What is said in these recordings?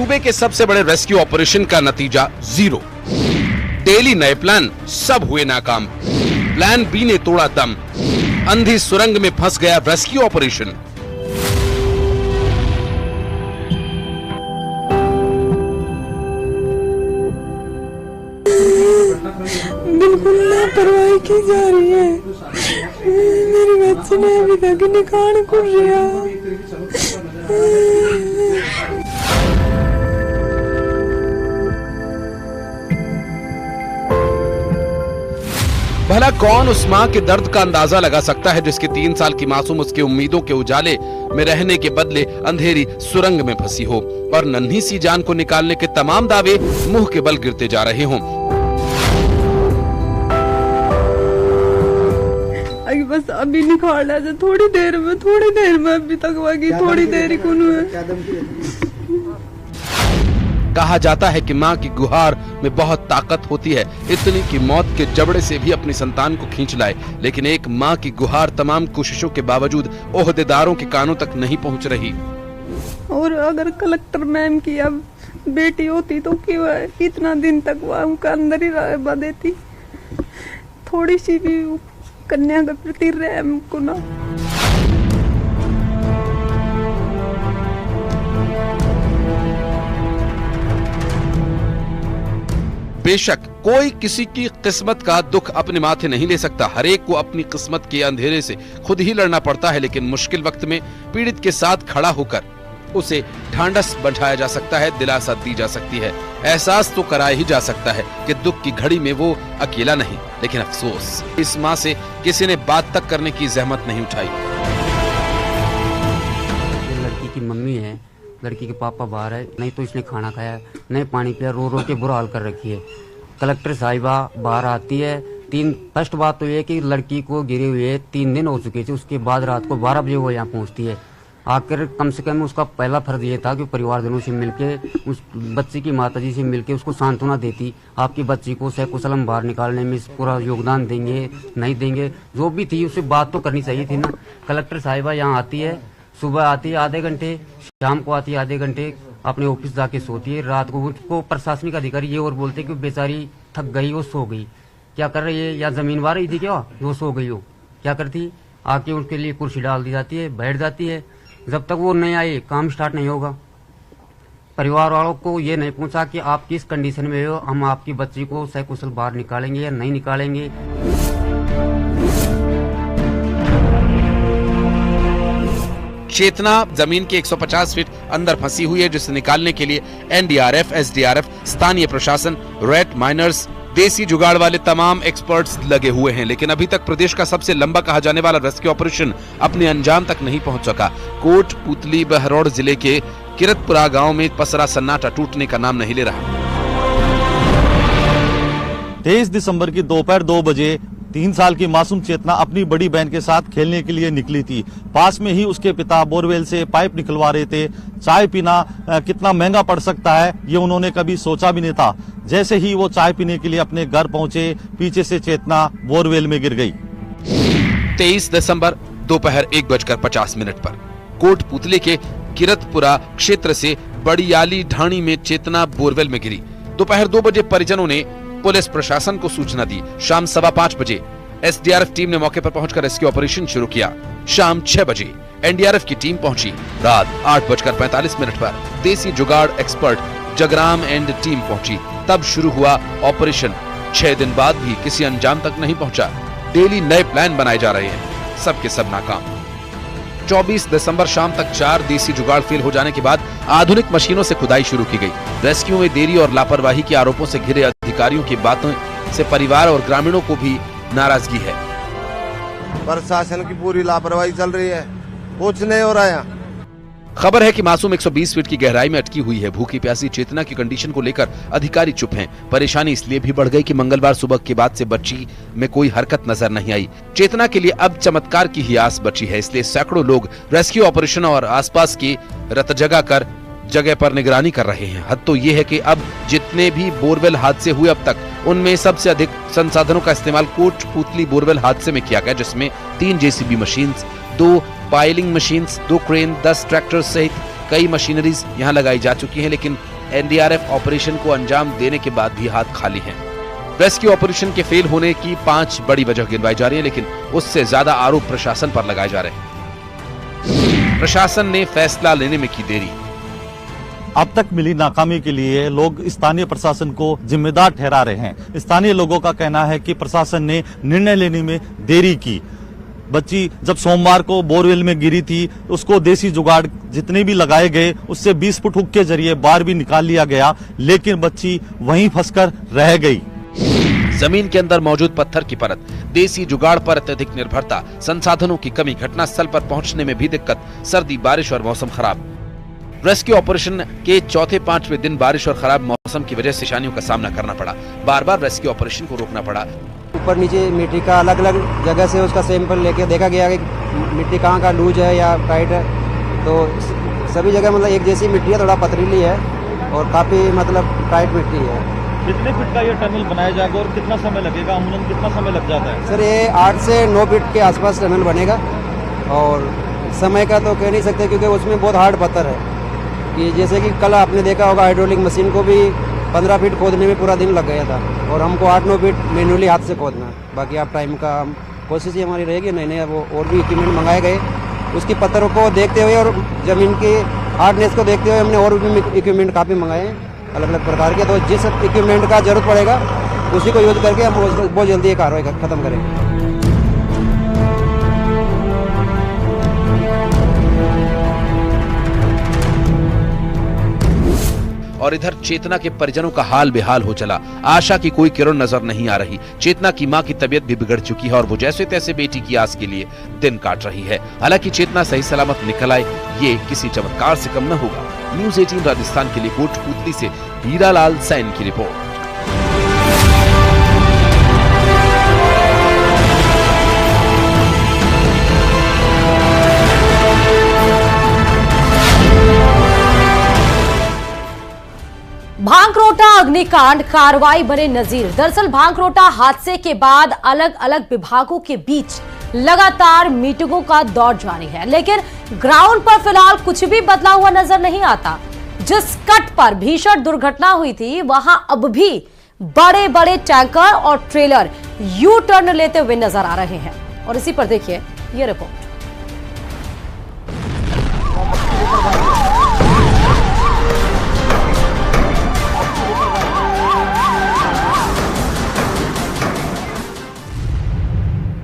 सूबे के सबसे बड़े रेस्क्यू ऑपरेशन का नतीजा 0। डेली नए प्लान, सब हुए नाकाम। प्लान बी ने तोड़ा दम, अंधी सुरंग में फंस गया रेस्क्यू ऑपरेशन। बिल्कुल लापरवाही की जा रही है। मेरी बच्ची ने अभी तक निकाल कर लिया। भला कौन उस माँ के दर्द का अंदाजा लगा सकता है जिसकी 3 साल की मासूम उसके उम्मीदों के उजाले में रहने के बदले अंधेरी सुरंग में फंसी हो और नन्ही सी जान को निकालने के तमाम दावे मुंह के बल गिरते जा रहे हों। बस अभी निकाल है, थोड़ी देर में अभी तक वागी थोड़ी देर ही कौन है। कहा जाता है कि माँ की गुहार में बहुत ताकत होती है, इतनी कि मौत के जबड़े से भी अपनी संतान को खींच लाए। लेकिन एक माँ की गुहार तमाम कोशिशों के बावजूद ओहदेदारों के कानों तक नहीं पहुँच रही। और अगर कलेक्टर मैम की अब बेटी होती तो क्यों इतना दिन तक वह उनका अंदर ही रह देती। थोड़ी सी भी कन्या के प्रति रहम को ना। बेशक कोई किसी की किस्मत का दुख अपने माथे नहीं ले सकता, हर एक को अपनी किस्मत के अंधेरे से खुद ही लड़ना पड़ता है। लेकिन मुश्किल वक्त में पीड़ित के साथ खड़ा होकर उसे ढांढस बढ़ाया जा सकता है, दिलासा दी जा सकती है, एहसास तो कराया ही जा सकता है कि दुख की घड़ी में वो अकेला नहीं। लेकिन अफसोस, इस माँ से किसी ने बात तक करने की जहमत नहीं उठाई। लड़की की मम्मी है, लड़की के पापा बाहर है, नहीं तो इसने खाना खाया, नहीं पानी पिया, रो रो के बुरा हाल कर रखी है। कलेक्टर साहिबा बाहर आती है। फर्स्ट बात तो ये कि लड़की को गिरे हुए 3 दिन हो चुके थे, उसके बाद रात को 12 बजे वो यहाँ पहुँचती है। आकर कम से कम उसका पहला फर्ज ये था कि परिवारजनों से मिलके उस बच्ची की माताजी से मिलके उसको सांत्वना देती। आपकी बच्ची को सकुशल हम बाहर निकालने में पूरा योगदान देंगे, नहीं देंगे, जो भी थी उससे बात तो करनी चाहिए थी ना। कलेक्टर साहिबा यहाँ आती है, सुबह आती है आधे घंटे, शाम को आती है आधे घंटे, अपने ऑफिस जाके सोती है। रात को उसको प्रशासनिक अधिकारी ये और बोलते कि बेचारी थक गई, वो सो गई। क्या कर रही है, या जमीन वार रही थी क्या, वो सो गई हो, क्या करती, आके उसके लिए कुर्सी डाल दी जाती है, बैठ जाती है। जब तक वो नहीं आए काम स्टार्ट नहीं होगा। परिवार वालों को ये नहीं पूछा कि आप किस कंडीशन में हो, हम आपकी बच्ची को सकुशल बाहर निकालेंगे या नहीं निकालेंगे। चेतना जमीन के 150 फीट अंदर फंसी हुई है, जिसे निकालने के लिए एनडीआरएफ, एसडीआरएफ, स्थानीय प्रशासन, रेड माइनर्स, देसी जुगाड़ वाले तमाम एक्सपर्ट्स लगे हुए हैं। लेकिन अभी तक प्रदेश का सबसे लंबा कहा जाने वाला रेस्क्यू ऑपरेशन अपने अंजाम तक नहीं पहुंच सका। कोटपूतली बहरौड़ जिले के किरतपुरा गांव में पसरा सन्नाटा टूटने का नाम नहीं ले रहा। 23 दिसंबर की दोपहर 2 बजे 3 साल की मासूम चेतना अपनी बड़ी बहन के साथ खेलने के लिए निकली थी। पास में ही उसके पिता बोरवेल से पाइप निकलवा रहे थे। चाय पीना कितना महंगा पड़ सकता है ये उन्होंने कभी सोचा भी नहीं था। जैसे ही वो चाय पीने के लिए अपने घर पहुंचे, पीछे से चेतना बोरवेल में गिर गई। 23 दिसंबर दोपहर 1:50 पर कोटपूतली के किरतपुरा क्षेत्र से बड़ियाली ढाणी में चेतना बोरवेल में गिरी। दोपहर 2 बजे परिजनों ने पुलिस प्रशासन को सूचना दी। शाम 5:15 बजे एसडीआरएफ टीम ने मौके पर पहुंचकर रेस्क्यू ऑपरेशन शुरू किया। शाम 6 बजे एनडीआरएफ की टीम पहुंची। रात 8:45 पर देसी जुगाड़ एक्सपर्ट जगराम एंड टीम पहुंची। तब शुरू हुआ ऑपरेशन। 6 दिन बाद भी किसी अंजाम तक नहीं पहुंचा। डेली नए प्लान बनाए जा रहे हैं, सबके सब नाकाम। 24 दिसंबर शाम तक 4 देसी जुगाड़ फेल हो जाने के बाद आधुनिक मशीनों से खुदाई शुरू की गई। रेस्क्यू में देरी और लापरवाही के आरोपों से घिरे अधिकारियों की बातों से परिवार और ग्रामीणों को भी नाराजगी है। प्रशासन की पूरी लापरवाही चल रही है, कुछ नहीं हो रहा है। खबर है कि मासूम 120 फीट की गहराई में अटकी हुई है। भूखी प्यासी चेतना की कंडीशन को लेकर अधिकारी चुप हैं। परेशानी इसलिए भी बढ़ गई कि मंगलवार सुबह के बाद से बच्ची में कोई हरकत नजर नहीं आई। चेतना के लिए अब चमत्कार की ही आस बची है, इसलिए सैकड़ों लोग रेस्क्यू ऑपरेशन और आसपास की रत जगह पर निगरानी कर रहे हैं। हद तो ये है कि अब जितने भी बोरवेल हादसे हुए अब तक, उनमें सबसे अधिक संसाधनों का इस्तेमाल कोटपूतली बोरवेल हादसे में किया गया, जिसमें 3 JCB machine, 2 piling machines, 2 crane, 10 tractor सहित कई मशीनरीज यहां लगाई जा चुकी हैं। लेकिन एनडीआरएफ ऑपरेशन को अंजाम देने के बाद भी हाथ खाली हैं। रेस्क्यू ऑपरेशन के फेल होने की 5 बड़ी वजह गिनवाई जा रही है, लेकिन उससे ज्यादा आरोप प्रशासन पर लगाए जा रहे हैं। प्रशासन ने फैसला लेने में की देरी। अब तक मिली नाकामी के लिए लोग स्थानीय प्रशासन को जिम्मेदार ठहरा रहे हैं। स्थानीय लोगों का कहना है कि प्रशासन ने निर्णय लेने में देरी की। बच्ची जब सोमवार को बोरवेल में गिरी थी, उसको देसी जुगाड़ जितने भी लगाए गए उससे 20 फुट हुक के जरिए बाहर भी निकाल लिया गया, लेकिन बच्ची वहीं फंसकर रह गई। जमीन के अंदर मौजूद पत्थर की परत, देसी जुगाड़ पर अत्यधिक निर्भरता, संसाधनों की कमी, घटनास्थल पर पहुंचने में भी दिक्कत, सर्दी, बारिश और मौसम खराब। रेस्क्यू ऑपरेशन के चौथे 5वें दिन बारिश और खराब मौसम की वजह से परेशानियों का सामना करना पड़ा। बार बार रेस्क्यू ऑपरेशन को रोकना पड़ा। ऊपर नीचे मिट्टी का अलग अलग जगह से उसका सैंपल लेके देखा गया कि मिट्टी कहाँ का लूज है या टाइट है, तो सभी जगह मतलब एक जैसी मिट्टी है, थोड़ा पथरीली है और काफ़ी मतलब टाइट मिट्टी है। कितने फीट का ये टनल बनाया जाएगा और कितना समय लगेगा? अमूमन कितना समय लग जाता है? सर ये 8 से 9 फीट के आसपास टनल बनेगा और समय का तो कह नहीं सकते क्योंकि उसमें बहुत हार्ड पत्थर है कि जैसे कि कल आपने देखा होगा हाइड्रोलिक मशीन को भी 15 फीट खोदने में पूरा दिन लग गया था और हमको 8-9 फीट मैन्युअली हाथ से खोदना। बाकी आप टाइम का कोशिश ही हमारी रहेगी, नए वो और भी इक्विपमेंट मंगाए गए, उसकी पत्थरों को देखते हुए और ज़मीन की हार्डनेस को देखते हुए हमने और भी इक्विपमेंट काफ़ी मंगाए हैं अलग अलग प्रकार के। तो जिस इक्विपमेंट का जरूरत पड़ेगा उसी को यूज करके हम बहुत जल्दी ये कार्रवाई खत्म करेंगे। और इधर चेतना के परिजनों का हाल बेहाल हो चला। आशा की कोई किरण नजर नहीं आ रही। चेतना की मां की तबीयत भी बिगड़ चुकी है और वो जैसे तैसे बेटी की आस के लिए दिन काट रही है। हालांकि चेतना सही सलामत निकल आए ये किसी चमत्कार से कम न होगा। न्यूज़ 18 राजस्थान के लिए कोटपुतली से हीरालाल सैन की रिपोर्ट। भांकरोटा अग्निकांड कार्रवाई बने नजीर। दरअसल भांकरोटा हादसे के बाद अलग अलग विभागों के बीच लगातार मीटिंगों का दौर जारी है, लेकिन ग्राउंड पर फिलहाल कुछ भी बदला हुआ नजर नहीं आता। जिस कट पर भीषण दुर्घटना हुई थी वहां अब भी बड़े बड़े टैंकर और ट्रेलर यू टर्न लेते हुए नजर आ रहे हैं। और इसी पर देखिए ये रिपोर्ट।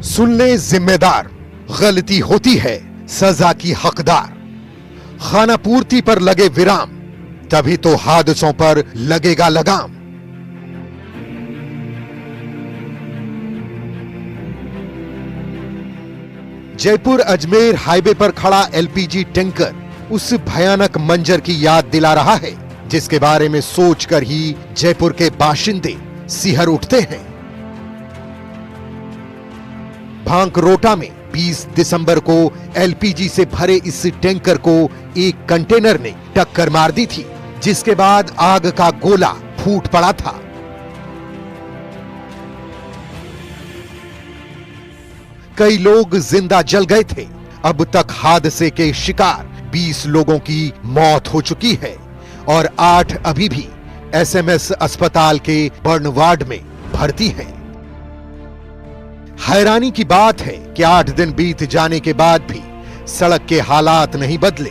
सुन ले जिम्मेदार, गलती होती है सजा की हकदार। खाना पूर्ति पर लगे विराम, तभी तो हादसों पर लगेगा लगाम। जयपुर अजमेर हाईवे पर खड़ा एलपीजी टैंकर उस भयानक मंजर की याद दिला रहा है जिसके बारे में सोचकर ही जयपुर के बाशिंदे सिहर उठते हैं। भांकरोटा में 20 दिसंबर को एलपीजी से भरे इस टैंकर को एक कंटेनर ने टक्कर मार दी थी, जिसके बाद आग का गोला फूट पड़ा था। कई लोग जिंदा जल गए थे। अब तक हादसे के शिकार 20 लोगों की मौत हो चुकी है और 8 अभी भी एसएमएस अस्पताल के बर्न वार्ड में भर्ती हैं। हैरानी की बात है कि 8 दिन बीत जाने के बाद भी सड़क के हालात नहीं बदले।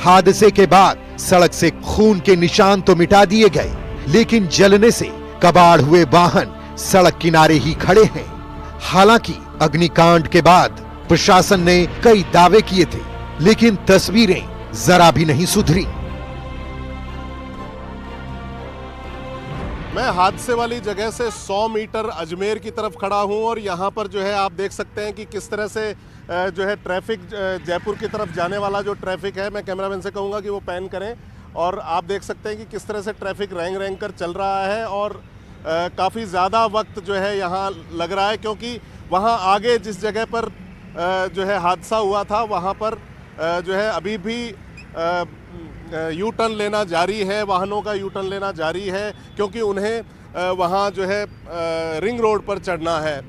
हादसे के बाद सड़क से खून के निशान तो मिटा दिए गए, लेकिन जलने से कबाड़ हुए वाहन सड़क किनारे ही खड़े हैं। हालांकि अग्निकांड के बाद प्रशासन ने कई दावे किए थे, लेकिन तस्वीरें जरा भी नहीं सुधरी। मैं हादसे वाली जगह से 100 मीटर अजमेर की तरफ खड़ा हूं और यहां पर जो है आप देख सकते हैं कि किस तरह से जो है ट्रैफिक जयपुर की तरफ जाने वाला जो ट्रैफिक है, मैं कैमरामैन से कहूंगा कि वो पैन करें और आप देख सकते हैं कि किस तरह से ट्रैफिक रेंग रेंग कर चल रहा है और काफ़ी ज़्यादा वक्त जो है यहाँ लग रहा है, क्योंकि वहाँ आगे जिस जगह पर जो है हादसा हुआ था वहाँ पर जो है अभी भी यू टर्न लेना जारी है, वाहनों का यू टर्न लेना जारी है, क्योंकि उन्हें वहाँ जो है रिंग रोड पर चढ़ना है।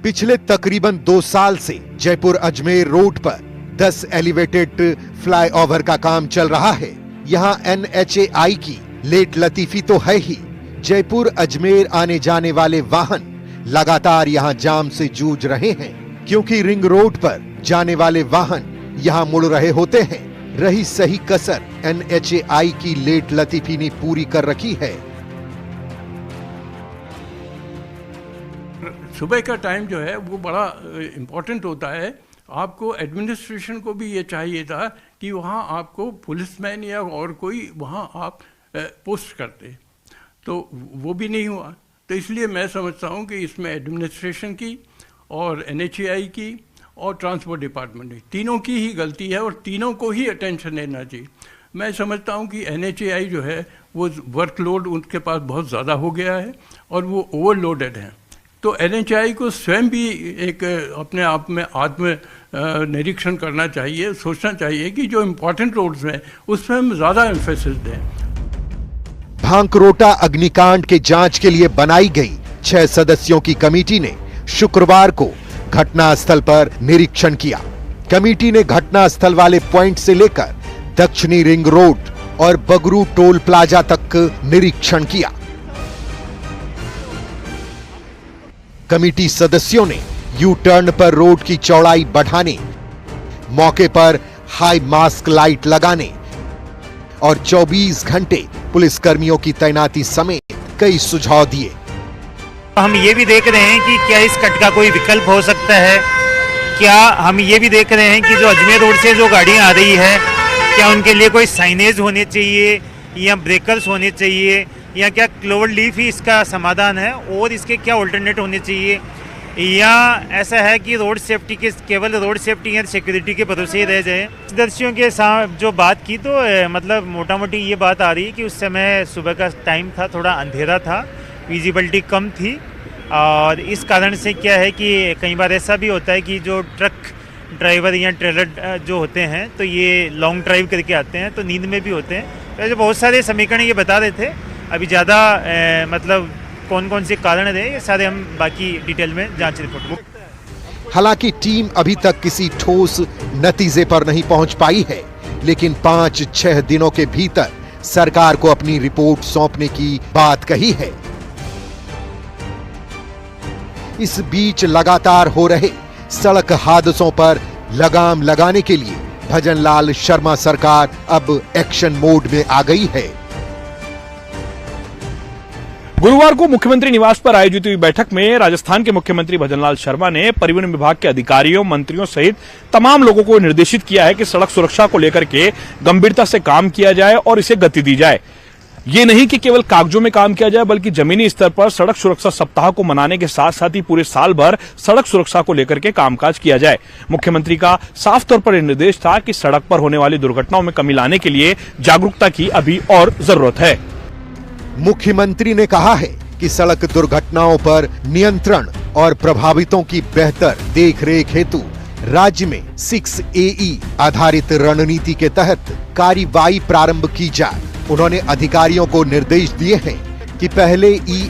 पिछले तकरीबन 2 साल से जयपुर अजमेर रोड पर 10 एलिवेटेड फ्लाईओवर का काम चल रहा है। यहाँ NHAI की लेट लतीफी तो है ही, जयपुर अजमेर आने जाने वाले वाहन लगातार यहाँ जाम से जूझ रहे हैं, क्योंकि रिंग रोड पर जाने वाले वाहन यहाँ मुड़ रहे होते हैं। रही सही कसर NHAI की लेट लतीफी ने पूरी कर रखी है। सुबह का टाइम जो है वो बड़ा इम्पोर्टेंट होता है। आपको एडमिनिस्ट्रेशन को भी ये चाहिए था कि वहाँ आपको पुलिसमैन या और कोई वहाँ आप पोस्ट करते, तो वो भी नहीं हुआ। तो इसलिए मैं समझता हूँ कि इसमें एडमिनिस्ट्रेशन की और NHAI की और ट्रांसपोर्ट डिपार्टमेंट की, तीनों की ही गलती है और तीनों को ही अटेंशन देना चाहिए। मैं समझता हूँ कि NHAI जो है वो वर्कलोड उनके पास बहुत ज़्यादा हो गया है और वो ओवरलोडेड है। तो NHAI को स्वयं भी एक अपने आप में आत्म निरीक्षण करना चाहिए, सोचना चाहिए कि जो इम्पोर्टेंट रोड्स हैं उस पर हम ज़्यादा एम्फेसिस दें। भांकरोटा अग्निकांड के जांच के लिए बनाई गई 6 सदस्यों की कमेटी ने शुक्रवार को घटनास्थल पर निरीक्षण किया। कमेटी ने घटनास्थल वाले पॉइंट से लेकर दक्षिणी रिंग रोड और बगरू टोल प्लाजा तक निरीक्षण किया। कमेटी सदस्यों ने यू टर्न पर रोड की चौड़ाई बढ़ाने, मौके पर हाई मास्क लाइट लगाने और 24 घंटे पुलिस कर्मियों की तैनाती समेत कई सुझाव दिए। हम ये भी देख रहे हैं कि क्या इस कट का कोई विकल्प हो सकता है। क्या हम ये भी देख रहे हैं कि जो अजमेर रोड से जो गाड़ियां आ रही है, क्या उनके लिए कोई साइनेज होने चाहिए या ब्रेकर्स होने चाहिए, या क्या क्लोवर लीफ ही इसका समाधान है और इसके क्या ऑल्टरनेट होने चाहिए, या ऐसा है कि रोड सेफ्टी के केवल रोड सेफ्टी या सिक्योरिटी के भरोसे ही रह जाए। सदस्यों के साथ जो बात की तो मतलब मोटा मोटी ये बात आ रही है कि उस समय सुबह का टाइम था, थोड़ा अंधेरा था, विजिबिलिटी कम थी और इस कारण से क्या है कि कई बार ऐसा भी होता है कि जो ट्रक ड्राइवर या ट्रेलर जो होते हैं तो ये लॉन्ग ड्राइव करके आते हैं तो नींद में भी होते हैं। तो ऐसे बहुत सारे समीकरण ये बता रहे थे। अभी ज़्यादा मतलब कौन कौन से कारण रहे ये सारे हम बाकी डिटेल में जांच रिपोर्ट में। हालांकि टीम अभी तक किसी ठोस नतीजे पर नहीं पहुंच पाई है, लेकिन 5-6 दिनों के भीतर सरकार को अपनी रिपोर्ट सौंपने की बात कही है। इस बीच लगातार हो रहे सड़क हादसों पर लगाम लगाने के लिए भजनलाल शर्मा सरकार अब एक्शन मोड में आ गई है। गुरुवार को मुख्यमंत्री निवास पर आयोजित हुई बैठक में राजस्थान के मुख्यमंत्री भजनलाल शर्मा ने परिवहन विभाग के अधिकारियों, मंत्रियों सहित तमाम लोगों को निर्देशित किया है कि सड़क सुरक्षा को लेकर के गंभीरता से काम किया जाए और इसे गति दी जाए। ये नहीं कि केवल कागजों में काम किया जाए, बल्कि जमीनी स्तर पर सड़क सुरक्षा सप्ताह को मनाने के साथ साथ ही पूरे साल भर सड़क सुरक्षा को लेकर के कामकाज किया जाए। मुख्यमंत्री का साफ तौर पर निर्देश था कि सड़क पर होने वाली दुर्घटनाओं में कमी लाने के लिए जागरूकता की अभी और जरूरत है। मुख्यमंत्री ने कहा है कि सड़क दुर्घटनाओं पर नियंत्रण और प्रभावितों की बेहतर देखरेख हेतु राज्य में 6AE आधारित रणनीति के तहत कार्रवाई प्रारंभ की जाए। उन्होंने अधिकारियों को निर्देश दिए हैं कि पहले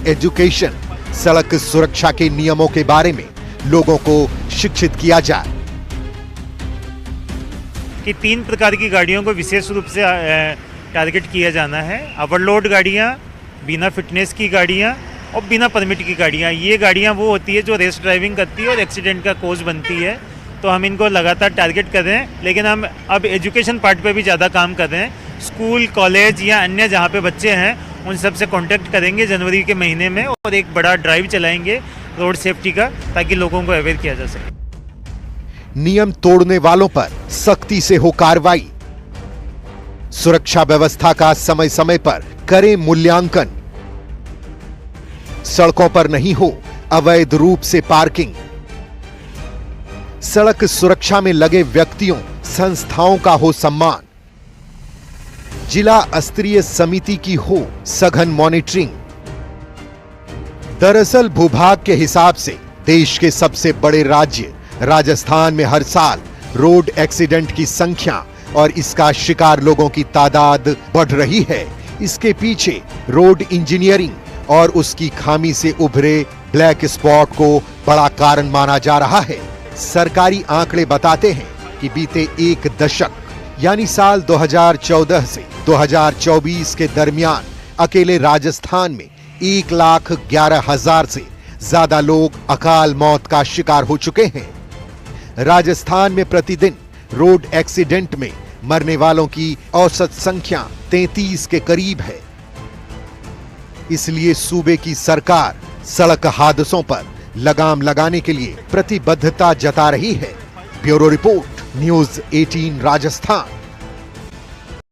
एजुकेशन सड़क सुरक्षा के नियमों के बारे में लोगों को शिक्षित किया जाए। कि 3 प्रकार की गाड़ियों को विशेष रूप से टारगेट किया जाना है। ओवरलोड गाड़ियां, बिना फिटनेस की गाड़ियां और बिना परमिट की गाड़ियां। ये गाड़ियां वो होती है जो रेस ड्राइविंग करती है और एक्सीडेंट का कोज बनती है। तो हम इनको लगातार टारगेट कर रहे हैं, लेकिन हम अब एजुकेशन पार्ट पे भी ज़्यादा काम कर रहे हैं। स्कूल, कॉलेज या अन्य जहाँ पे बच्चे हैं उन सब से कॉन्टेक्ट करेंगे जनवरी के महीने में और एक बड़ा ड्राइव चलाएंगे रोड सेफ्टी का, ताकि लोगों को अवेयर किया जा सके। नियम तोड़ने वालों पर सख्ती से हो कार्रवाई। सुरक्षा व्यवस्था का समय समय पर करें मूल्यांकन। सड़कों पर नहीं हो अवैध रूप से पार्किंग। सड़क सुरक्षा में लगे व्यक्तियों, संस्थाओं का हो सम्मान। जिला स्तरीय समिति की हो सघन मॉनिटरिंग। दरअसल भूभाग के हिसाब से देश के सबसे बड़े राज्य राजस्थान में हर साल रोड एक्सीडेंट की संख्या और इसका शिकार लोगों की तादाद बढ़ रही है। इसके पीछे रोड इंजीनियरिंग और उसकी खामी से उभरे ब्लैक स्पॉट को बड़ा कारण माना जा रहा है। सरकारी आंकड़े बताते हैं कि बीते 1 दशक यानी साल 2014 से 2024 के दरमियान अकेले राजस्थान में 1,11,000 से ज्यादा लोग अकाल मौत का शिकार हो चुके हैं। राजस्थान में प्रतिदिन रोड एक्सीडेंट में मरने वालों की औसत संख्या 33 के करीब है। इसलिए सूबे की सरकार सड़क हादसों पर लगाम लगाने के लिए प्रतिबद्धता जता रही है। Bureau report, news 18 Rajasthan.